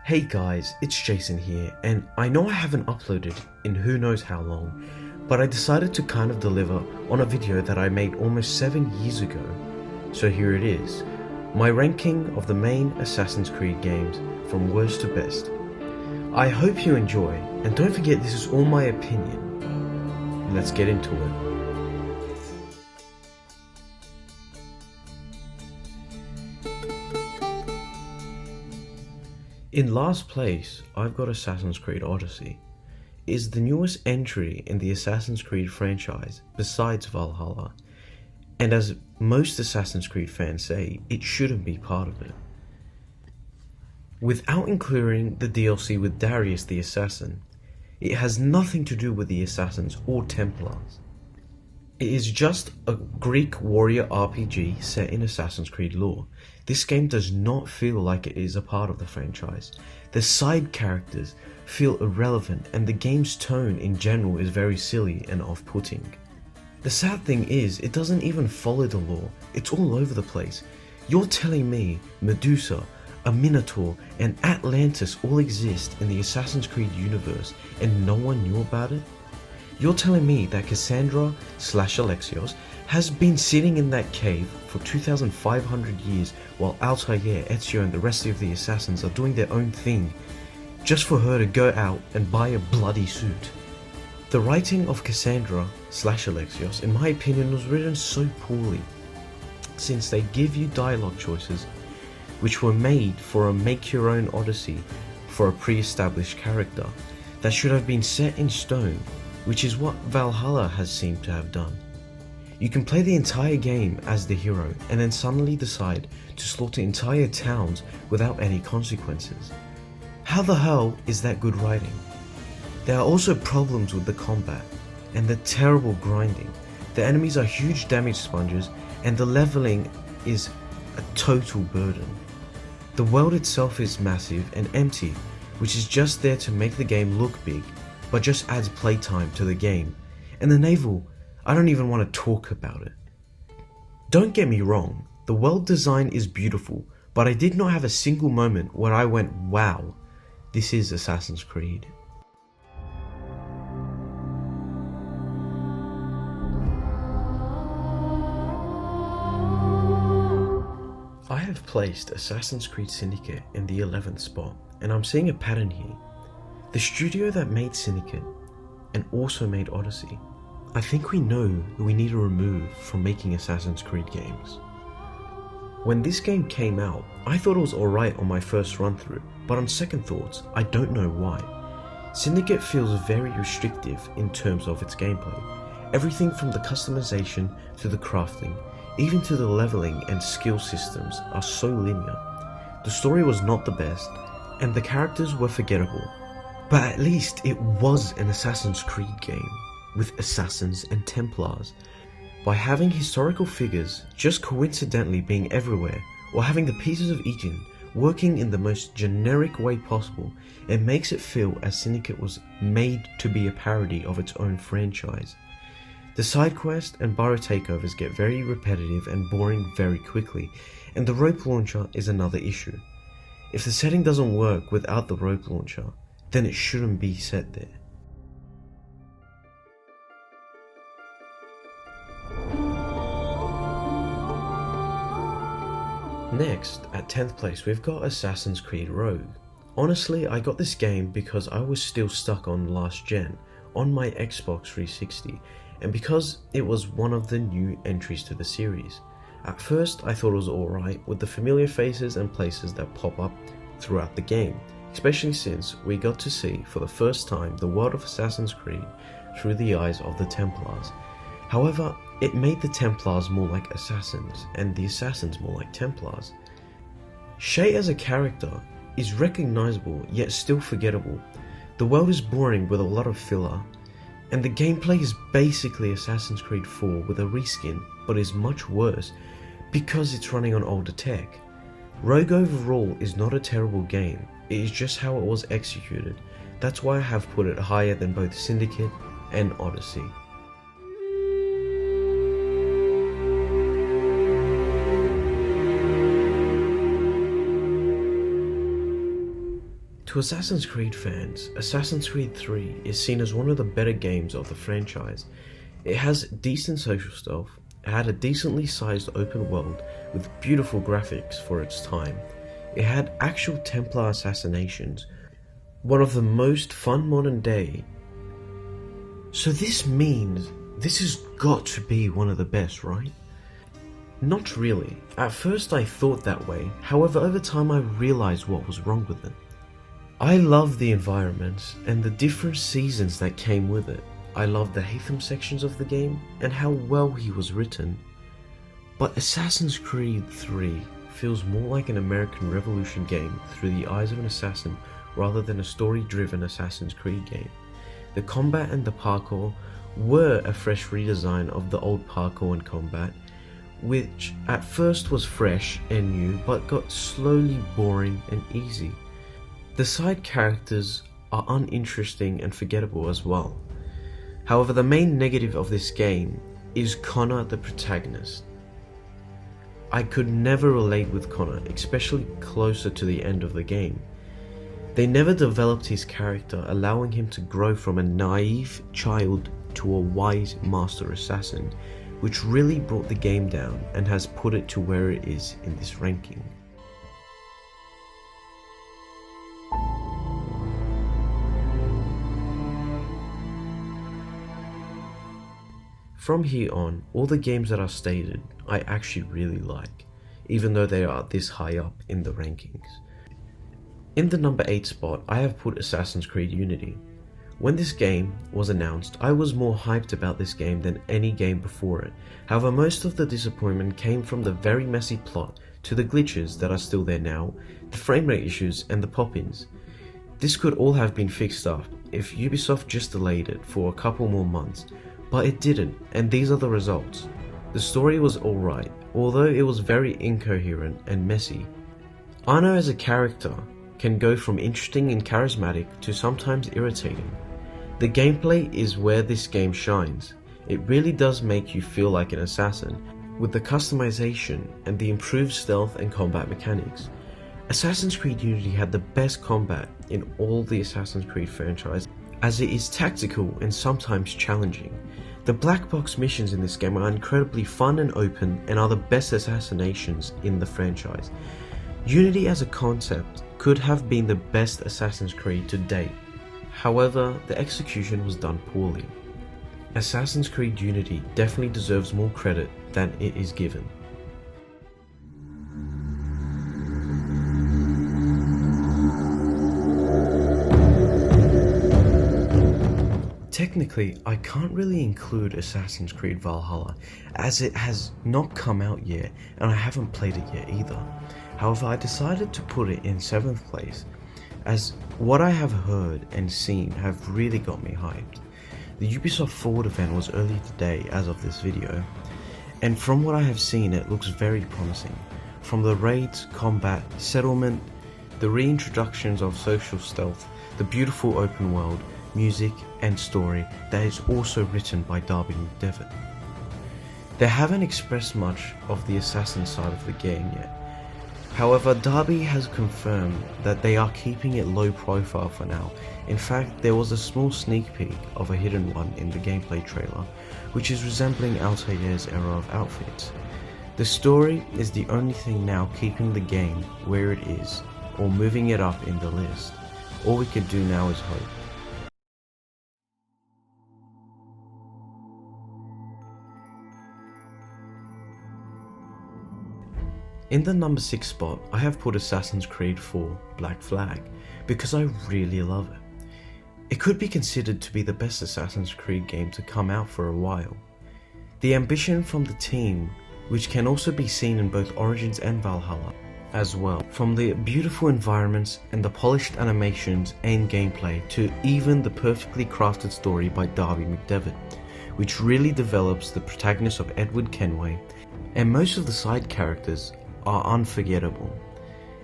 Hey guys, it's Jason here, and I know I haven't uploaded in who knows how long, but I decided to kind of deliver on a video that I made almost 7 years ago. So here it is, my ranking of the main Assassin's Creed games from worst to best. I hope you enjoy, and don't forget this is all my opinion. Let's get into it. In last place, I've got Assassin's Creed Odyssey. It is the newest entry in the Assassin's Creed franchise, besides Valhalla, and as most Assassin's Creed fans say, it shouldn't be part of it. Without including the DLC with Darius the Assassin, it has nothing to do with the Assassins or Templars. It is just a Greek warrior RPG set in Assassin's Creed lore. This game does not feel like it is a part of the franchise. The side characters feel irrelevant and the game's tone in general is very silly and off-putting. The sad thing is, it doesn't even follow the lore, it's all over the place. You're telling me Medusa, a Minotaur, and Atlantis all exist in the Assassin's Creed universe and no one knew about it? You're telling me that Cassandra/Alexios has been sitting in that cave for 2,500 years while Altair, Ezio and the rest of the assassins are doing their own thing, just for her to go out and buy a bloody suit? The writing of Cassandra/Alexios, in my opinion, was written so poorly, since they give you dialogue choices which were made for a make-your-own Odyssey for a pre-established character that should have been set in stone, which is what Valhalla has seemed to have done. You can play the entire game as the hero and then suddenly decide to slaughter entire towns without any consequences. How the hell is that good writing? There are also problems with the combat and the terrible grinding. The enemies are huge damage sponges and the leveling is a total burden. The world itself is massive and empty, which is just there to make the game look big, but just adds playtime to the game. And the naval, I don't even want to talk about it. Don't get me wrong, the world design is beautiful, but I did not have a single moment where I went, wow, this is Assassin's Creed. I have placed Assassin's Creed Syndicate in the 11th spot, and I'm seeing a pattern here. The studio that made Syndicate and also made Odyssey, I think we know who we need to remove from making Assassin's Creed games. When this game came out, I thought it was alright on my first run through, but on second thoughts, I don't know why. Syndicate feels very restrictive in terms of its gameplay. Everything from the customization to the crafting, even to the leveling and skill systems are so linear. The story was not the best, and the characters were forgettable. But at least it was an Assassin's Creed game, with assassins and Templars. By having historical figures just coincidentally being everywhere, or having the pieces of each working in the most generic way possible, it makes it feel as Syndicate was made to be a parody of its own franchise. The side quest and burrow takeovers get very repetitive and boring very quickly, and the rope launcher is another issue. If the setting doesn't work without the rope launcher, then it shouldn't be set there. Next, at 10th place, we've got Assassin's Creed Rogue. Honestly, I got this game because I was still stuck on last gen, on my Xbox 360, and because it was one of the new entries to the series. At first, I thought it was alright with the familiar faces and places that pop up throughout the game, especially since we got to see for the first time the world of Assassin's Creed through the eyes of the Templars. However, it made the Templars more like assassins and the assassins more like Templars. Shay as a character is recognizable yet still forgettable. The world is boring with a lot of filler, and the gameplay is basically Assassin's Creed 4 with a reskin, but is much worse because it's running on older tech. Rogue overall is not a terrible game, it is just how it was executed. That's why I have put it higher than both Syndicate and Odyssey. To Assassin's Creed fans, Assassin's Creed 3 is seen as one of the better games of the franchise. It has decent social stealth, it had a decently sized open world with beautiful graphics for its time, it had actual Templar assassinations, one of the most fun modern day. So this means this has got to be one of the best, right? Not really. At first I thought that way, however over time I realized what was wrong with it. I love the environments and the different seasons that came with it. I love the Hatham sections of the game and how well he was written. But Assassin's Creed 3 feels more like an American Revolution game through the eyes of an assassin rather than a story-driven Assassin's Creed game. The combat and the parkour were a fresh redesign of the old parkour and combat, which at first was fresh and new but got slowly boring and easy. The side characters are uninteresting and forgettable as well. However, the main negative of this game is Connor the protagonist. I could never relate with Connor, especially closer to the end of the game. They never developed his character, allowing him to grow from a naive child to a wise master assassin, which really brought the game down and has put it to where it is in this ranking. From here on, all the games that are stated I actually really like, even though they are this high up in the rankings. In the number 8 spot, I have put Assassin's Creed Unity. When this game was announced, I was more hyped about this game than any game before it. However, most of the disappointment came from the very messy plot, to the glitches that are still there now, the frame rate issues and the pop-ins. This could all have been fixed up if Ubisoft just delayed it for a couple more months, but it didn't, and these are the results. The story was alright, although it was very incoherent and messy. Arno as a character can go from interesting and charismatic to sometimes irritating. The gameplay is where this game shines. It really does make you feel like an assassin, with the customization and the improved stealth and combat mechanics. Assassin's Creed Unity had the best combat in all the Assassin's Creed franchise, as it is tactical and sometimes challenging. The black box missions in this game are incredibly fun and open and are the best assassinations in the franchise. Unity as a concept could have been the best Assassin's Creed to date. However, the execution was done poorly. Assassin's Creed Unity definitely deserves more credit than it is given. Technically, I can't really include Assassin's Creed Valhalla, as it has not come out yet and I haven't played it yet either. However, I decided to put it in 7th place, as what I have heard and seen have really got me hyped. The Ubisoft Forward event was early today as of this video, and from what I have seen it looks very promising. From the raids, combat, settlement, the reintroductions of social stealth, the beautiful open world, music and story that is also written by Darby McDevitt. They haven't expressed much of the assassin side of the game yet. However, Darby has confirmed that they are keeping it low profile for now. In fact, there was a small sneak peek of a hidden one in the gameplay trailer, which is resembling Altair's era of outfits. The story is the only thing now keeping the game where it is, or moving it up in the list. All we can do now is hope. In the number 6 spot, I have put Assassin's Creed 4 Black Flag, because I really love it. It could be considered to be the best Assassin's Creed game to come out for a while. The ambition from the team, which can also be seen in both Origins and Valhalla as well, from the beautiful environments and the polished animations and gameplay to even the perfectly crafted story by Darby McDevitt, which really develops the protagonist of Edward Kenway, and most of the side characters are unforgettable.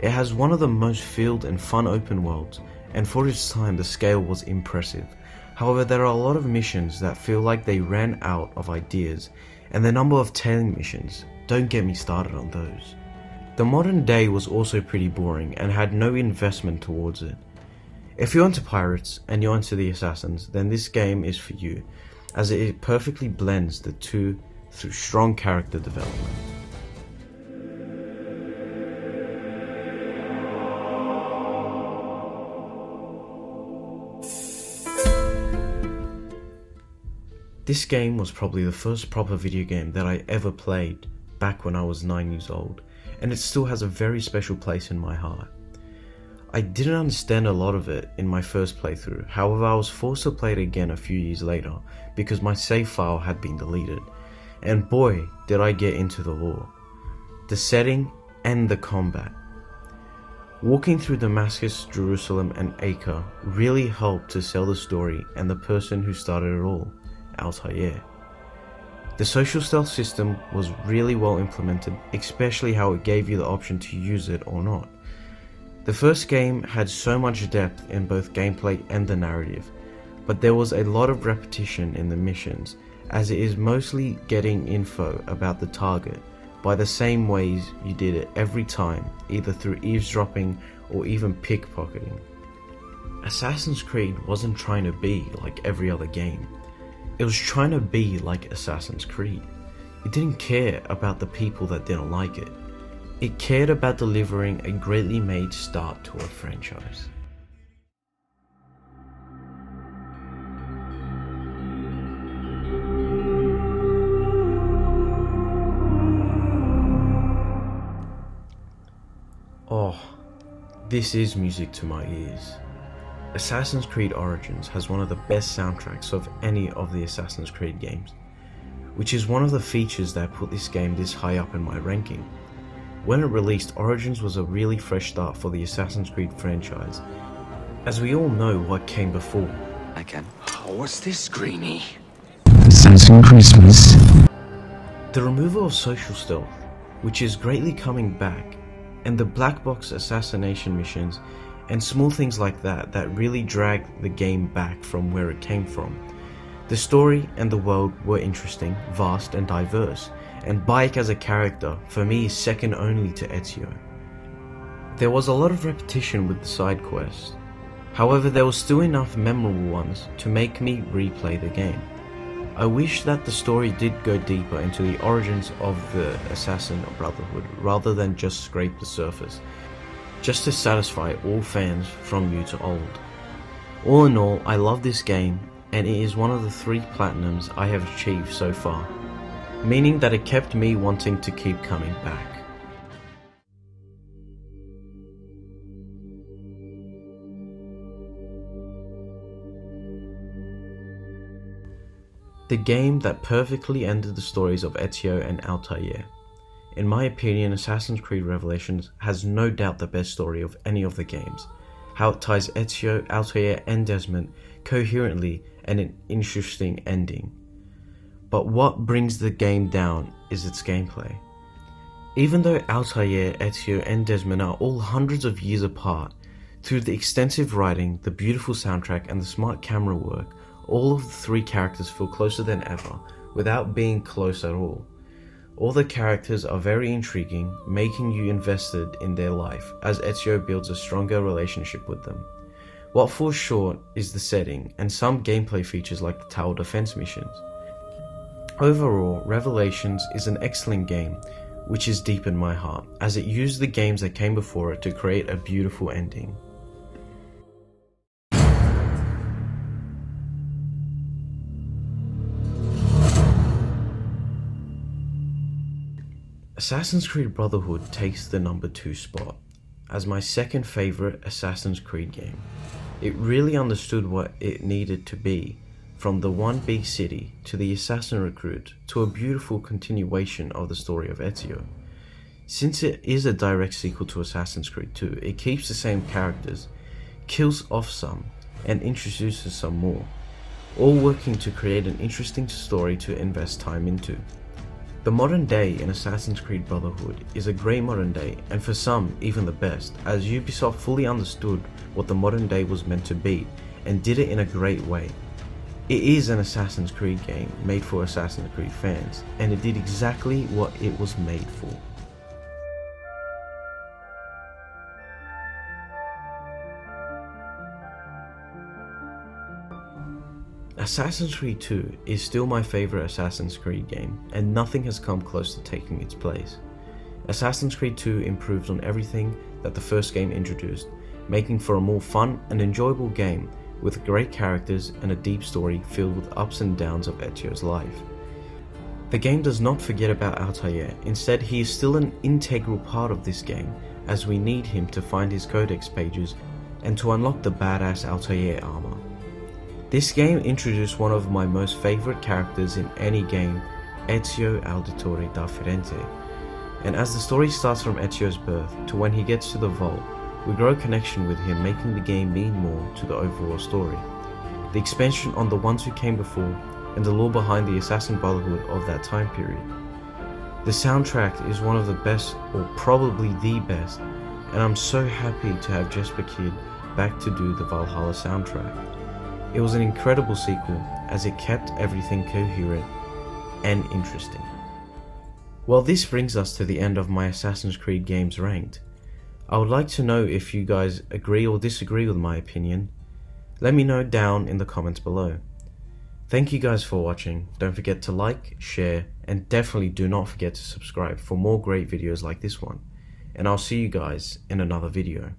It has one of the most filled and fun open worlds, and for its time the scale was impressive. However, there are a lot of missions that feel like they ran out of ideas, and the number of tailing missions, don't get me started on those. The modern day was also pretty boring and had no investment towards it. If you're into pirates and you're into the assassins, then this game is for you, as it perfectly blends the two through strong character development. This game was probably the first proper video game that I ever played back when I was 9 years old, and it still has a very special place in my heart. I didn't understand a lot of it in my first playthrough, however I was forced to play it again a few years later because my save file had been deleted, and boy did I get into the lore, the setting and the combat. Walking through Damascus, Jerusalem and Acre really helped to sell the story and the person who started it all, Altair. The social stealth system was really well implemented, especially how it gave you the option to use it or not. The first game had so much depth in both gameplay and the narrative, but there was a lot of repetition in the missions, as it is mostly getting info about the target by the same ways you did it every time, either through eavesdropping or even pickpocketing. Assassin's Creed wasn't trying to be like every other game. It was trying to be like Assassin's Creed. It didn't care about the people that didn't like it. It cared about delivering a greatly made start to a franchise. Oh, this is music to my ears. Assassin's Creed Origins has one of the best soundtracks of any of the Assassin's Creed games, which is one of the features that put this game this high up in my ranking. When it released, Origins was a really fresh start for the Assassin's Creed franchise, as we all know what came before. What's this, Greenie? Assassin's Christmas. The removal of social stealth, which is greatly coming back, and the black box assassination missions and small things like that that really dragged the game back from where it came from. The story and the world were interesting, vast and diverse, and Bayek as a character for me is second only to Ezio. There was a lot of repetition with the side quests, however there was still enough memorable ones to make me replay the game. I wish that the story did go deeper into the origins of the Assassin Brotherhood rather than just scrape the surface, just to satisfy all fans from new to old. All in all, I love this game, and it is one of the 3 platinums I have achieved so far, meaning that it kept me wanting to keep coming back. The game that perfectly ended the stories of Ezio and Altair. In my opinion, Assassin's Creed Revelations has no doubt the best story of any of the games, how it ties Ezio, Altair and Desmond coherently and an interesting ending. But what brings the game down is its gameplay. Even though Altair, Ezio and Desmond are all hundreds of years apart, through the extensive writing, the beautiful soundtrack and the smart camera work, all of the 3 characters feel closer than ever without being close at all. All the characters are very intriguing, making you invested in their life as Ezio builds a stronger relationship with them. What falls short is the setting and some gameplay features like the tower defense missions. Overall, Revelations is an excellent game, which is deep in my heart, as it used the games that came before it to create a beautiful ending. Assassin's Creed Brotherhood takes the number 2 spot as my second favorite Assassin's Creed game. It really understood what it needed to be, from the one big city to the assassin recruit to a beautiful continuation of the story of Ezio. Since it is a direct sequel to Assassin's Creed 2, it keeps the same characters, kills off some, and introduces some more, all working to create an interesting story to invest time into. The modern day in Assassin's Creed Brotherhood is a grey modern day, and for some even the best, as Ubisoft fully understood what the modern day was meant to be and did it in a great way. It is an Assassin's Creed game made for Assassin's Creed fans, and it did exactly what it was made for. Assassin's Creed 2 is still my favourite Assassin's Creed game, and nothing has come close to taking its place. Assassin's Creed 2 improved on everything that the first game introduced, making for a more fun and enjoyable game with great characters and a deep story filled with ups and downs of Ezio's life. The game does not forget about Altair, instead he is still an integral part of this game, as we need him to find his codex pages and to unlock the badass Altair armor. This game introduced one of my most favourite characters in any game, Ezio Auditore da Firenze, and as the story starts from Ezio's birth to when he gets to the vault, we grow a connection with him, making the game mean more to the overall story. The expansion on the ones who came before and the lore behind the Assassin Brotherhood of that time period. The soundtrack is one of the best, or probably the best, and I'm so happy to have Jesper back to do the Valhalla soundtrack. It was an incredible sequel as it kept everything coherent and interesting. Well, this brings us to the end of my Assassin's Creed games ranked. I would like to know if you guys agree or disagree with my opinion. Let me know down in the comments below. Thank you guys for watching. Don't forget to like, share, and definitely do not forget to subscribe for more great videos like this one. And I'll see you guys in another video.